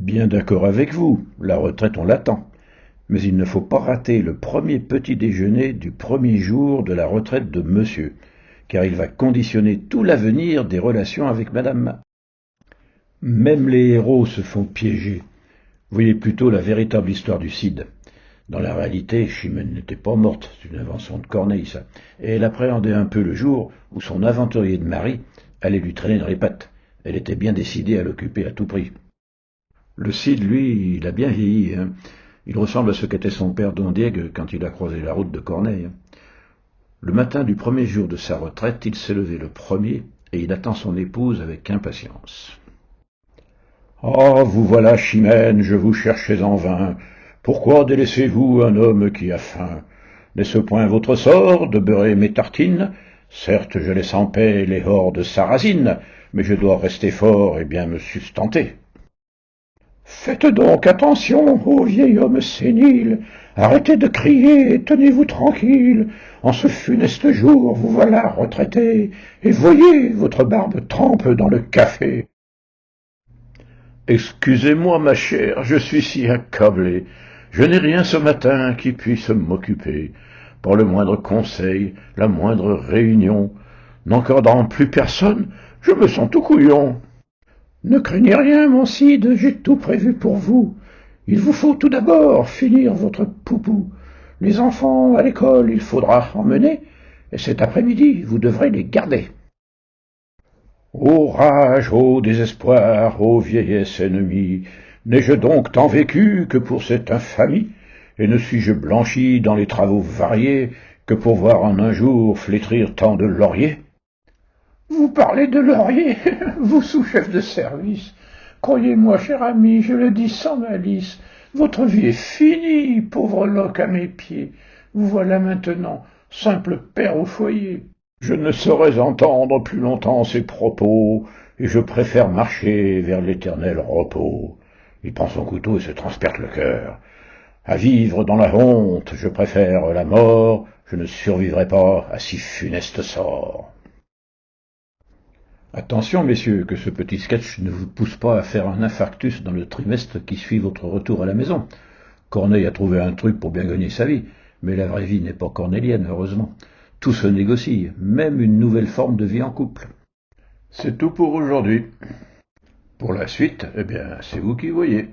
Bien d'accord avec vous, la retraite on l'attend. Mais il ne faut pas rater le premier petit déjeuner du premier jour de la retraite de monsieur, car il va conditionner tout l'avenir des relations avec madame. Même les héros se font piéger. Voyez plutôt la véritable histoire du Cid. Dans la réalité, Chimène n'était pas morte, c'est une invention de Corneille, ça. Et elle appréhendait un peu le jour où son aventurier de mari allait lui traîner dans les pattes. Elle était bien décidée à l'occuper à tout prix. Le Cid, lui, il a bien vieilli, hein. Il ressemble à ce qu'était son père Don Diego quand il a croisé la route de Corneille. Le matin du premier jour de sa retraite, il s'est levé le premier et il attend son épouse avec impatience. Ah, vous voilà, Chimène, je vous cherchais en vain. Pourquoi délaissez-vous un homme qui a faim? N'est-ce point votre sort de beurrer mes tartines? Certes, je laisse en paix les hordes sarrasines, mais je dois rester fort et bien me sustenter. Faites donc attention, ô vieil homme sénile, arrêtez de crier et tenez-vous tranquille. En ce funeste jour, vous voilà retraité, et voyez, votre barbe trempe dans le café. Excusez-moi, ma chère, je suis si accablé. Je n'ai rien ce matin qui puisse m'occuper. Pas le moindre conseil, la moindre réunion. N'encadrant plus personne, je me sens tout couillon. Ne craignez rien, mon Cid, j'ai tout prévu pour vous. Il vous faut tout d'abord finir votre poupou. Les enfants à l'école, il faudra emmener, et cet après-midi, vous devrez les garder. Ô rage, ô désespoir, ô vieillesse ennemie, n'ai-je donc tant vécu que pour cette infamie, et ne suis-je blanchi dans les travaux variés que pour voir en un jour flétrir tant de lauriers? Vous parlez de laurier, vous sous-chef de service. Croyez-moi, cher ami, je le dis sans malice, votre vie est finie, pauvre loque à mes pieds. Vous voilà maintenant, simple père au foyer. Je ne saurais entendre plus longtemps ces propos, et je préfère marcher vers l'éternel repos. Il prend son couteau et se transperce le cœur. À vivre dans la honte, je préfère la mort, je ne survivrai pas à si funeste sort. Attention, messieurs, que ce petit sketch ne vous pousse pas à faire un infarctus dans le trimestre qui suit votre retour à la maison. Corneille a trouvé un truc pour bien gagner sa vie, mais la vraie vie n'est pas cornélienne, heureusement. Tout se négocie, même une nouvelle forme de vie en couple. C'est tout pour aujourd'hui. Pour la suite, eh bien, c'est vous qui voyez.